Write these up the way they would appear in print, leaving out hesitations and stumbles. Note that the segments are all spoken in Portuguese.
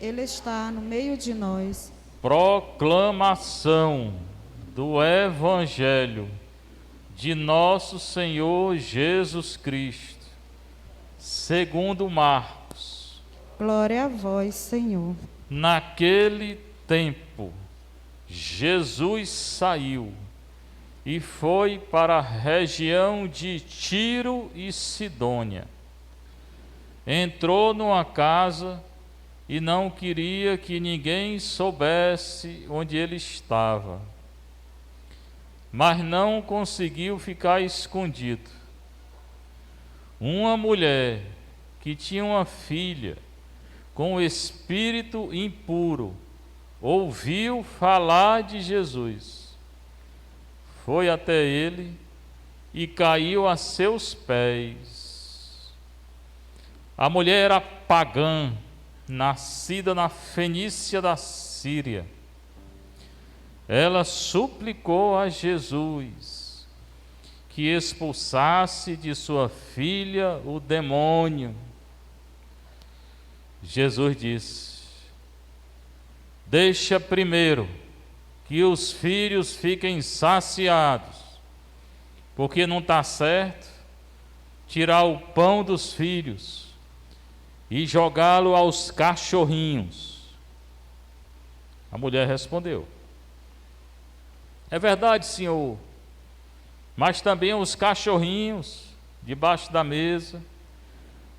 Ele está no meio de nós. Proclamação do Evangelho de nosso Senhor Jesus Cristo, segundo Marcos. Glória a vós, Senhor. Naquele tempo, Jesus saiu e foi para a região de Tiro e Sidônia. Entrou numa casa e não queria que ninguém soubesse onde ele estava. Mas não conseguiu ficar escondido. Uma mulher que tinha uma filha com espírito impuro ouviu falar de Jesus. Foi até ele e caiu a seus pés. A mulher era pagã, nascida na Fenícia da Síria. Ela suplicou a Jesus que expulsasse de sua filha o demônio. Jesus disse: deixa primeiro que os filhos fiquem saciados, porque não está certo tirar o pão dos filhos e jogá-lo aos cachorrinhos. A mulher respondeu: é verdade, Senhor, mas também os cachorrinhos debaixo da mesa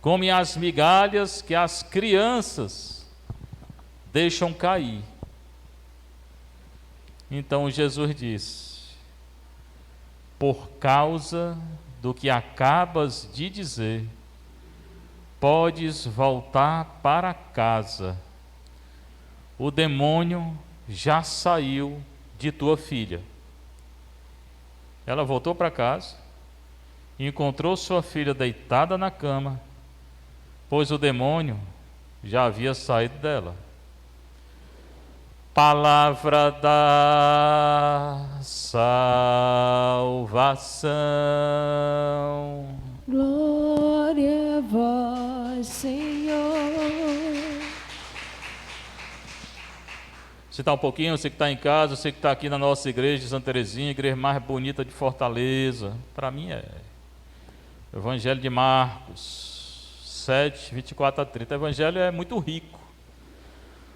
comem as migalhas que as crianças deixam cair. Então Jesus disse: por causa do que acabas de dizer, podes voltar para casa. O demônio já saiu de tua filha. Ela voltou para casa e encontrou sua filha deitada na cama, pois o demônio já havia saído dela. Palavra da salvação. Glória a vós, Senhor. Você está um pouquinho, você que está em casa, você que está aqui na nossa igreja de Santa Teresinha, a igreja mais bonita de Fortaleza. Para mim é o Evangelho de Marcos 7, 24 a 30. O Evangelho é muito rico.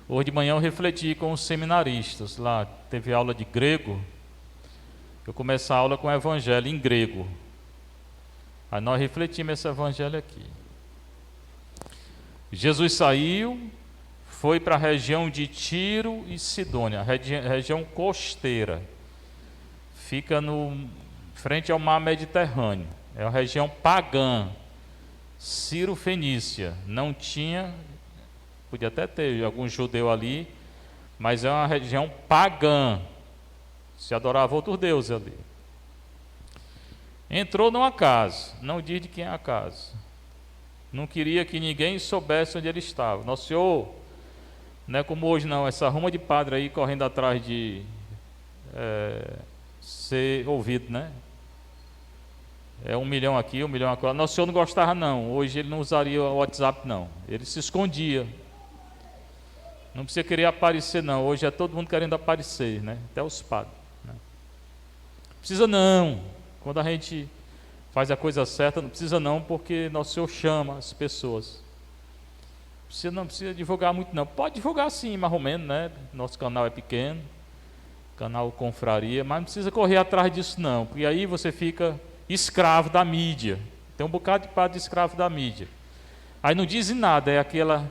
Hoje de manhã eu refleti com os seminaristas. Lá teve aula de grego. Eu comecei a aula com o Evangelho em grego. Aí nós refletimos esse Evangelho aqui. Jesus saiu, foi para a região de Tiro e Sidônia, região costeira. Fica frente ao mar Mediterrâneo. É uma região pagã, Ciro-Fenícia. Não tinha, podia até ter algum judeu ali, mas é uma região pagã. Se adorava outros deuses ali. Entrou numa casa, não diz de quem é a casa. Não queria que ninguém soubesse onde ele estava. Nosso Senhor, não é como hoje não, essa ruma de padre aí correndo atrás de ser ouvido, né? É 1 milhão aqui, 1 milhão aqui. Nosso Senhor não gostava não, hoje ele não usaria o WhatsApp não, ele se escondia. Não precisa querer aparecer não, hoje é todo mundo querendo aparecer, né? Até os padres, né? Precisa não, quando a gente faz a coisa certa, não precisa não, porque Nosso Senhor chama as pessoas. Não precisa divulgar muito não, pode divulgar sim, mais ou menos, né? Nosso canal é pequeno, canal Confraria, mas não precisa correr atrás disso não, porque aí você fica escravo da mídia. Tem um bocado de padre escravo da mídia. Aí não dizem nada, é aquela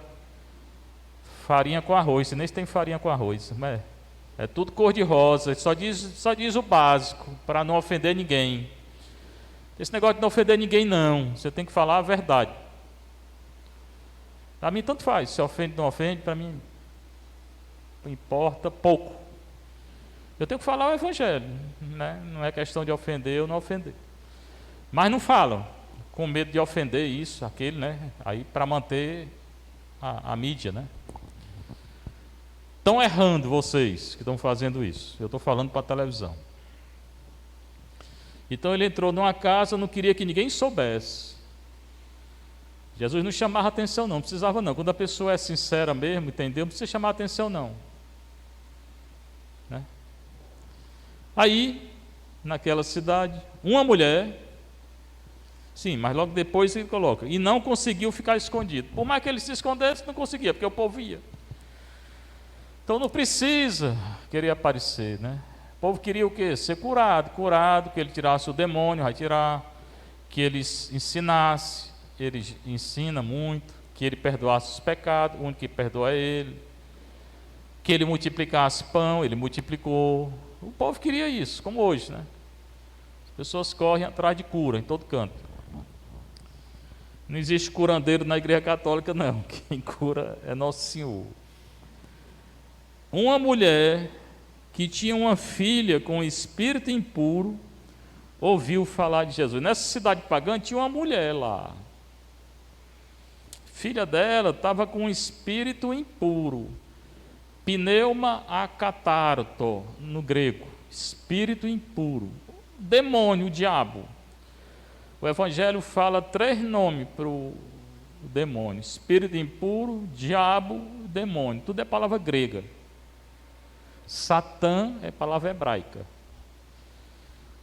farinha com arroz, você nem tem farinha com arroz, mas é tudo cor de rosa, só diz o básico, para não ofender ninguém. Esse negócio de não ofender ninguém não, você tem que falar a verdade. Para mim tanto faz, se ofende ou não ofende, para mim importa pouco. Eu tenho que falar o Evangelho, né? Não é questão de ofender ou não ofender. Mas não falam, com medo de ofender isso, aquele, né? Aí para manter a mídia, né? Estão errando vocês que estão fazendo isso. Eu estou falando para a televisão. Então ele entrou numa casa, não queria que ninguém soubesse. Jesus não chamava atenção não precisava não. Quando a pessoa é sincera mesmo, entendeu? Não precisa chamar atenção não. Né? Aí, naquela cidade, uma mulher, sim, mas logo depois ele coloca, e não conseguiu ficar escondido. Por mais que ele se escondesse, não conseguia, porque o povo via. Então não precisa querer aparecer, né? O povo queria o quê? Ser curado, que ele tirasse o demônio, vai tirar, que ele ensinasse, ele ensina muito, que ele perdoasse os pecados, o único que perdoa é ele, que ele multiplicasse pão, ele multiplicou. O povo queria isso, como hoje, né? As pessoas correm atrás de cura em todo canto. Não existe curandeiro na igreja católica, não. Quem cura é Nosso Senhor. Uma mulher que tinha uma filha com espírito impuro ouviu falar de Jesus. Nessa cidade pagã tinha uma mulher lá. Filha dela estava com um espírito impuro. Pneuma acatarto, no grego. Espírito impuro. Demônio, o diabo. O Evangelho fala 3 nomes para o demônio: espírito impuro, diabo, demônio. Tudo é palavra grega. Satã é palavra hebraica.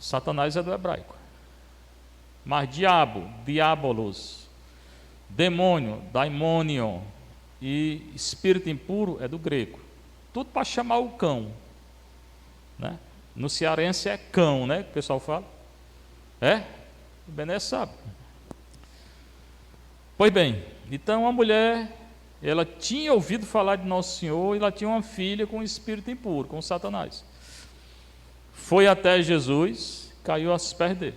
Satanás é do hebraico. Mas diabo, diabolos, demônio, daimonion, e espírito impuro é do grego. Tudo para chamar o cão. Né? No cearense é cão, né? Que o pessoal fala. É? O Bené sabe. Pois bem, então a mulher, ela tinha ouvido falar de Nosso Senhor e ela tinha uma filha com espírito impuro, com Satanás. Foi até Jesus, caiu aos pés dele,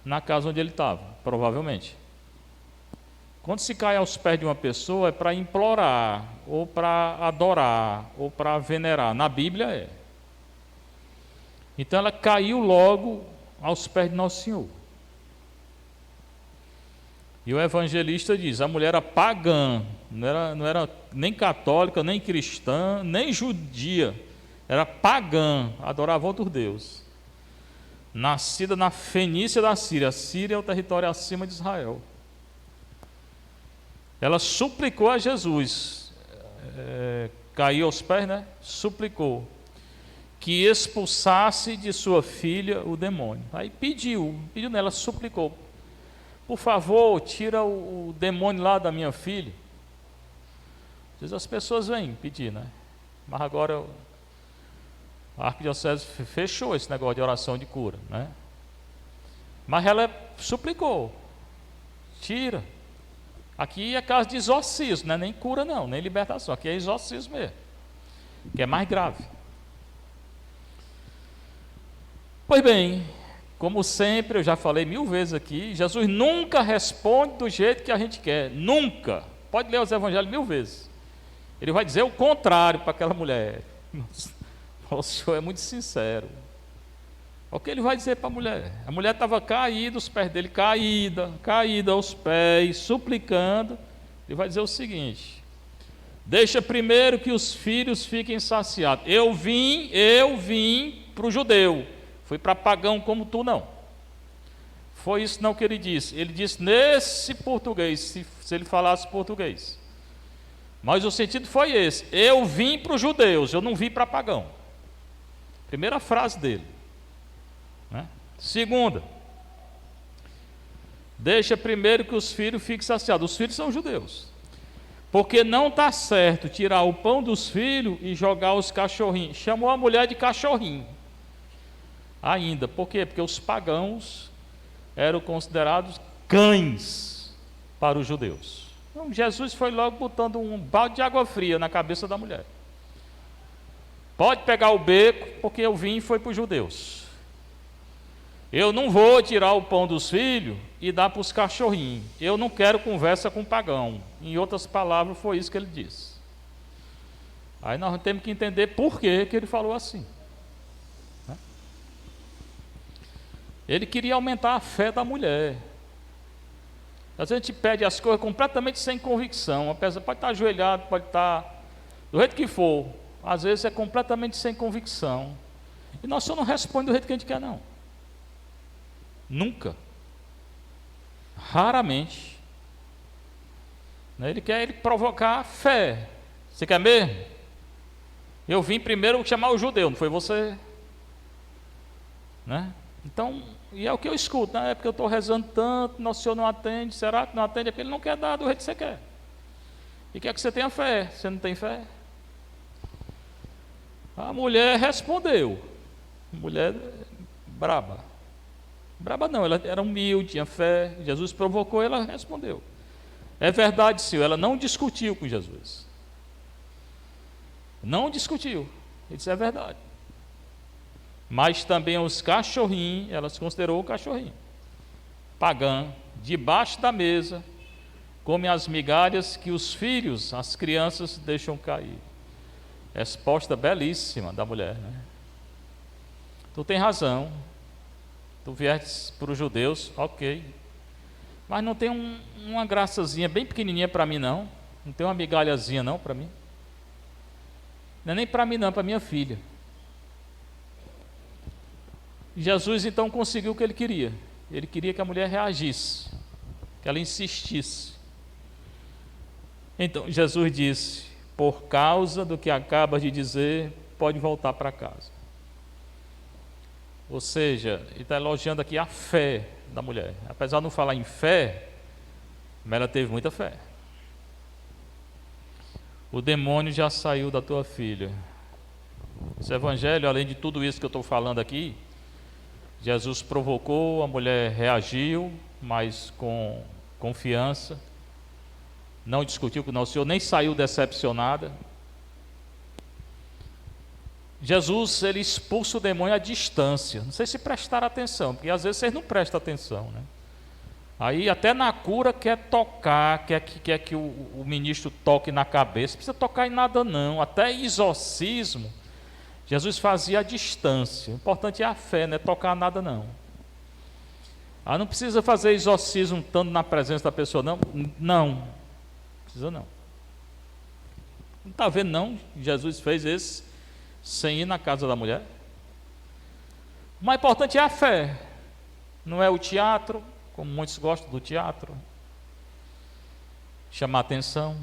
na casa onde ele estava, provavelmente. Quando se cai aos pés de uma pessoa é para implorar, ou para adorar, ou para venerar. Na Bíblia é. Então ela caiu logo aos pés de Nosso Senhor. E o evangelista diz, a mulher era pagã, não era nem católica, nem cristã, nem judia, era pagã, adorava outro Deus. Nascida na Fenícia da Síria. A Síria é o território acima de Israel. Ela suplicou a Jesus, caiu aos pés, né? Suplicou que expulsasse de sua filha o demônio. Aí pediu nela, suplicou: por favor, tira o demônio lá da minha filha. Às vezes as pessoas vêm pedir, né? Mas agora a arquidiocese fechou esse negócio de oração de cura, né? Mas ela suplicou: tira. Aqui é caso de exorcismo, não é nem cura não, nem libertação. Aqui é exorcismo mesmo, que é mais grave. Pois bem, como sempre, eu já falei 1000 vezes aqui, Jesus nunca responde do jeito que a gente quer, nunca. Pode ler os evangelhos 1000 vezes. Ele vai dizer o contrário para aquela mulher. O Senhor é muito sincero. O que ele vai dizer para a mulher? A mulher estava caída, os pés dele caída aos pés, suplicando. Ele vai dizer o seguinte: deixa primeiro que os filhos fiquem saciados. Eu vim para o judeu. Fui para pagão como tu não. Foi isso não que ele disse. Ele disse nesse português, se ele falasse português. Mas o sentido foi esse: eu vim para os judeus, eu não vim para pagão. Primeira frase dele, né? Segunda: deixa primeiro que os filhos fiquem saciados. Os filhos são judeus. Porque não está certo tirar o pão dos filhos e jogar os cachorrinhos. Chamou a mulher de cachorrinho. Ainda, por quê? Porque os pagãos eram considerados cães para os judeus. Então Jesus foi logo botando um balde de água fria na cabeça da mulher. Pode pegar o beco, porque eu vim e foi para os judeus. Eu não vou tirar o pão dos filhos e dar para os cachorrinhos. Eu não quero conversa com pagão. Em outras palavras, foi isso que ele disse. Aí nós temos que entender por que ele falou assim. Ele queria aumentar a fé da mulher. Às vezes a gente pede as coisas completamente sem convicção. A pessoa pode estar ajoelhado, pode estar do jeito que for. Às vezes é completamente sem convicção. E nós só não respondemos do jeito que a gente quer, não. Nunca. Raramente. né? Ele quer provocar fé. Você quer mesmo? Eu vim primeiro chamar o judeu, não foi você? Né? Então, e é o que eu escuto, né? É porque eu estou rezando tanto, nosso Senhor não atende. Será que não atende? É porque Ele não quer dar do jeito que você quer. E quer que você tenha fé. Você não tem fé? A mulher respondeu. Mulher braba. Braba não, ela era humilde, tinha fé. Jesus provocou, ela respondeu. É verdade, Senhor, ela não discutiu com Jesus. Não discutiu. Ele disse, é verdade. Mas também os cachorrinhos, ela se considerou o cachorrinho. Pagã, debaixo da mesa, come as migalhas que os filhos, as crianças, deixam cair. Resposta belíssima da mulher, né? Tu tem razão. Tu viestes para os judeus, ok. Mas não tem uma graçazinha bem pequenininha para mim, não. Não tem uma migalhazinha, não, para mim. Não é nem para mim, não, para minha filha. Jesus então conseguiu o que ele queria. Ele queria que a mulher reagisse, que ela insistisse. Então Jesus disse: por causa do que acaba de dizer, pode voltar para casa. Ou seja, ele está elogiando aqui a fé da mulher. Apesar de não falar em fé, mas ela teve muita fé. O demônio já saiu da tua filha. Esse evangelho, além de tudo isso que eu estou falando aqui, Jesus provocou, a mulher reagiu, mas com confiança, não discutiu com o nosso Senhor, nem saiu decepcionada. Jesus, ele expulsa o demônio à distância. Não sei se prestaram atenção, porque às vezes vocês não prestam atenção, né? Aí até na cura quer tocar, quer que o ministro toque na cabeça. Não precisa tocar em nada não, até exorcismo Jesus fazia à distância. O importante é a fé, não é tocar nada não. Não precisa fazer exorcismo estando na presença da pessoa não. Não precisa não. Não está vendo não? Jesus fez esse sem ir na casa da mulher. O mais importante é a fé, não é o teatro, como muitos gostam do teatro, chamar atenção.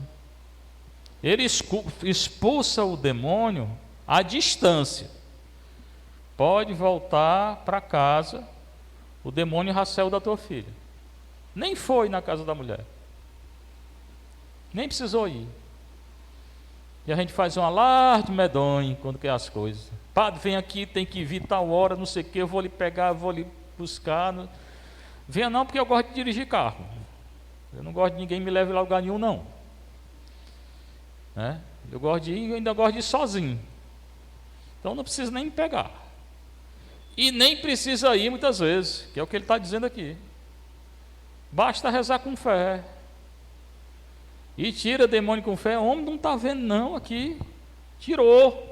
Ele expulsa o demônio à distância. Pode voltar para casa, o demônio já saiu da tua filha. Nem foi na casa da mulher, nem precisou ir. E a gente faz um alarde medonho quando quer as coisas. Padre, vem aqui, tem que vir tal hora, não sei o que, eu vou lhe pegar, eu vou lhe buscar. Venha não, porque eu gosto de dirigir carro. Eu não gosto de ninguém me leve a lugar nenhum, não. Né? Eu gosto de ir, eu ainda gosto de ir sozinho. Então não precisa nem me pegar. E nem precisa ir muitas vezes, que é o que ele está dizendo aqui. Basta rezar com fé. E tira demônio com fé. O homem não está vendo não aqui. Tirou.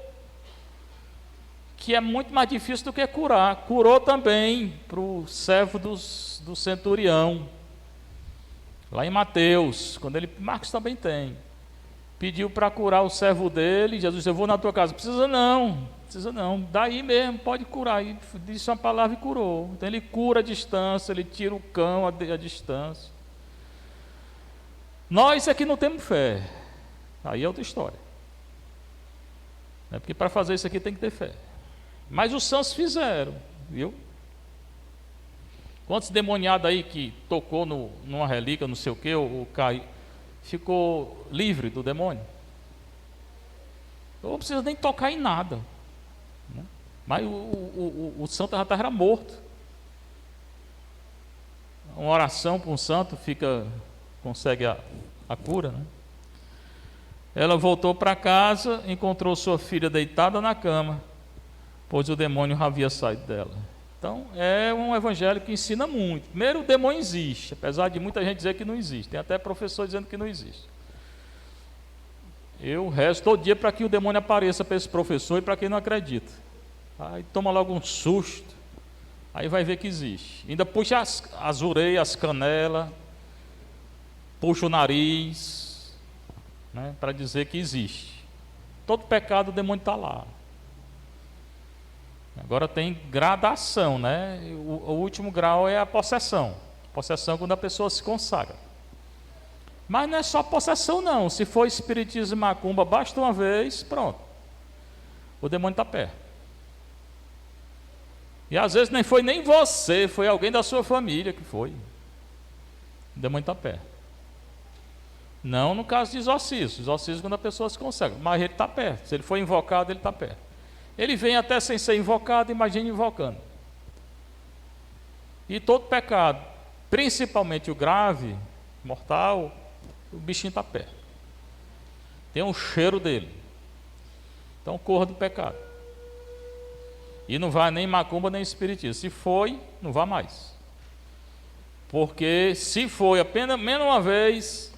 Que é muito mais difícil do que curar. Curou também para o servo do centurião. Lá em Mateus, quando ele, Marcos também tem. Pediu para curar o servo dele. Jesus disse, eu vou na tua casa. Precisa não. Daí mesmo, pode curar. E disse uma palavra e curou. Então ele cura a distância, ele tira o cão a distância. Nós aqui não temos fé. Aí é outra história. Porque para fazer isso aqui tem que ter fé. Mas os santos fizeram, viu? Quantos demoniados aí que tocou numa relíquia, não sei o que, ou caiu, ficou livre do demônio? Não precisa nem tocar em nada, né? Mas o santo já estava morto. Uma oração para um santo consegue a cura, né? Ela voltou para casa, encontrou sua filha deitada na cama, pois o demônio havia saído dela. Então é um evangelho que ensina muito. Primeiro, o demônio existe, apesar de muita gente dizer que não existe. Tem até professor dizendo que não existe. Eu rezo todo dia para que o demônio apareça para esse professor e para quem não acredita. Aí toma logo um susto, aí vai ver que existe. Ainda puxa as orelhas, as canelas, puxa o nariz, né, para dizer que existe. Todo pecado o demônio está lá. Agora tem gradação, né? O último grau é a possessão. Possessão é quando a pessoa se consagra. Mas não é só possessão não, se for espiritismo e macumba, basta uma vez, pronto, o demônio está perto. E às vezes nem foi nem você, foi alguém da sua família que foi. O demônio está perto. Não no caso de exorcismo. Exorcismo quando a pessoa se consegue, mas ele está perto. Se ele for invocado, ele está perto. Ele vem até sem ser invocado, imagine invocando. E todo pecado, principalmente o grave, mortal, o bichinho está perto. Tem um cheiro dele. Então corra do pecado. E não vai nem macumba nem espiritismo. Se foi, não vá mais. Porque se foi apenas menos uma vez,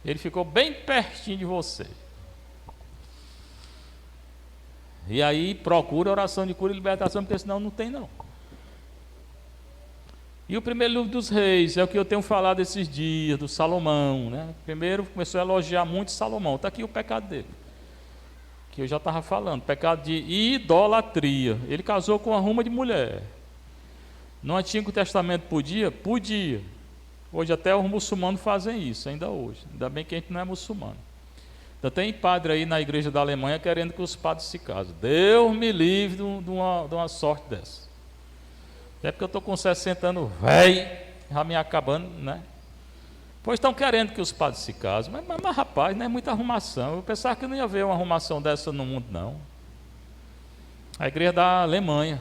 ele ficou bem pertinho de você. E aí procura oração de cura e libertação, porque senão não tem não. E o primeiro livro dos reis, é o que eu tenho falado esses dias, do Salomão, né? Primeiro começou a elogiar muito Salomão. Está aqui o pecado dele, que eu já estava falando, pecado de idolatria. Ele casou com uma ruma de mulher. No Antigo Testamento podia? Podia. Hoje até os muçulmanos fazem isso, ainda hoje. Ainda bem que a gente não é muçulmano. Então tem padre aí na igreja da Alemanha querendo que os padres se casem. Deus me livre de uma sorte dessa. Até porque eu estou com 60 anos, velho, já me acabando, né? Pois estão querendo que os padres se casem. Mas rapaz, não é muita arrumação. Eu pensava que não ia haver uma arrumação dessa no mundo, não. A igreja da Alemanha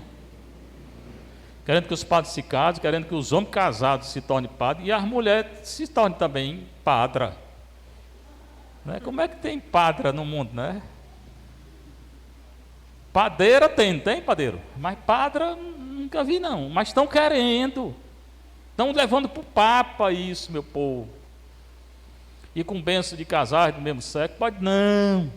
querendo que os padres se casem, querendo que os homens casados se tornem padres e as mulheres se tornem também padra. Né? Como é que tem padra no mundo, né? Padeira tem padeiro? Mas padra nunca vi não, mas estão querendo. Estão levando para o Papa isso, meu povo. E com bênção de casais do mesmo sexo, pode não.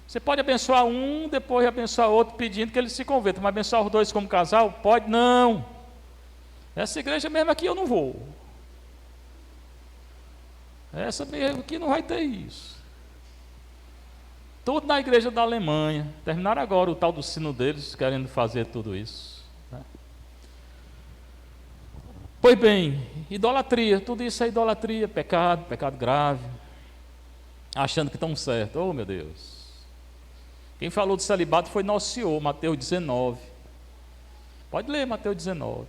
Você pode abençoar um, depois abençoar outro, pedindo que ele se converta, mas abençoar os dois como casal? Pode não. Essa igreja mesmo aqui eu não vou. Essa mesmo aqui não vai ter isso. Tudo na igreja da Alemanha. Terminaram agora o tal do sino deles, querendo fazer tudo isso. Né? Pois bem, idolatria, tudo isso é idolatria, pecado grave. Achando que estão certos. Oh meu Deus. Quem falou de celibato foi Nosso Senhor, Mateus 19. Pode ler Mateus 19.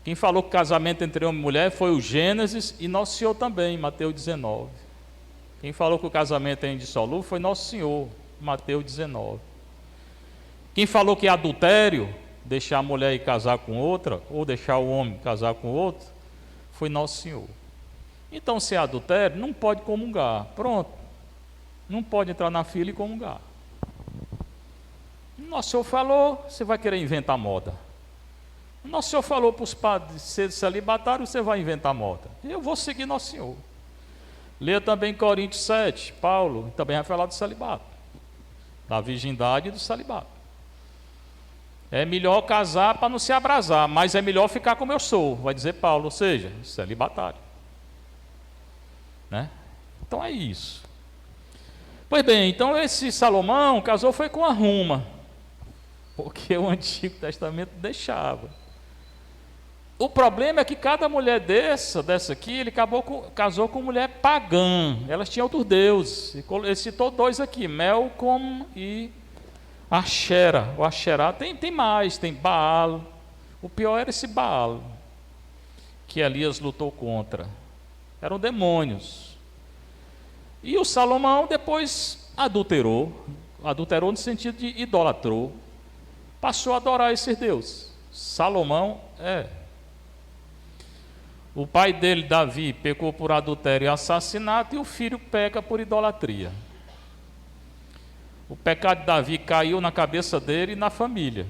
Quem falou que casamento entre homem e mulher foi o Gênesis e Nosso Senhor também, Mateus 19. Quem falou que o casamento é indissolúvel foi Nosso Senhor, Mateus 19. Quem falou que é adultério, deixar a mulher ir casar com outra, ou deixar o homem casar com outro, foi Nosso Senhor. Então, se é adultério, não pode comungar. Pronto. Não pode entrar na fila e comungar. Nosso Senhor falou, você vai querer inventar moda. Nosso Senhor falou para os padres ser celibatários, você vai inventar moda. Eu vou seguir Nosso Senhor. Leia também Coríntios 7, Paulo também vai falar do celibato, da virgindade e do celibato. É melhor casar para não se abrasar, mas é melhor ficar como eu sou, vai dizer Paulo, ou seja, celibatário. Né? Então é isso. Pois bem, então esse Salomão casou foi com a ruma, porque o Antigo Testamento deixava. O problema é que cada mulher dessa aqui, ele casou com mulher pagã. Elas tinham outros deuses. Ele citou dois aqui, Melcom e Axera. O Axerá tem mais, tem Baal. O pior era esse Baal, que Elias lutou contra. Eram demônios. E o Salomão depois adulterou no sentido de idolatrou, passou a adorar esses deuses. Salomão o pai dele, Davi, pecou por adultério e assassinato, e o filho peca por idolatria. O pecado de Davi caiu na cabeça dele e na família.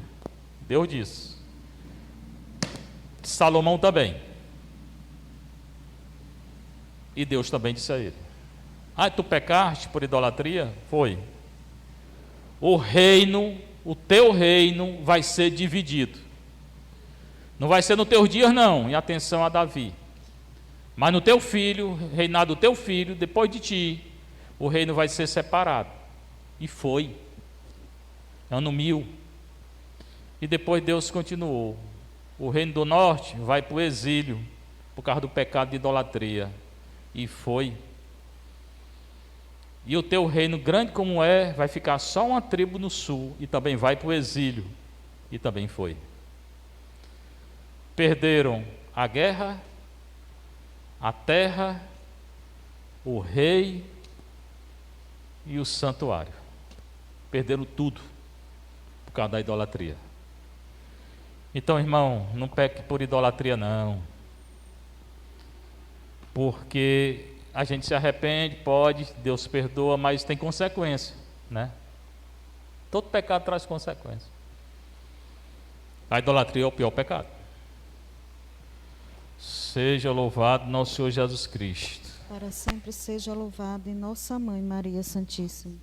Deus disse. Salomão também. E Deus também disse a ele: tu pecaste por idolatria? Foi. O teu reino vai ser dividido. Não vai ser no teu dias não, em atenção a Davi. Mas no teu filho, reinado do teu filho, depois de ti, o reino vai ser separado. E foi. Ano 1000. E depois Deus continuou. O reino do norte vai para o exílio, por causa do pecado de idolatria. e foi. E o teu reino, grande como é, vai ficar só uma tribo no sul, e também vai para o exílio, e também foi. Perderam a guerra, a terra, o rei e o santuário. Perderam tudo por causa da idolatria. Então, irmão, não peque por idolatria não. Porque a gente se arrepende, pode, Deus perdoa, mas tem consequência, né? Todo pecado traz consequência. A idolatria é o pior pecado. Seja louvado nosso Senhor Jesus Cristo. Para sempre seja louvado em nossa Mãe Maria Santíssima.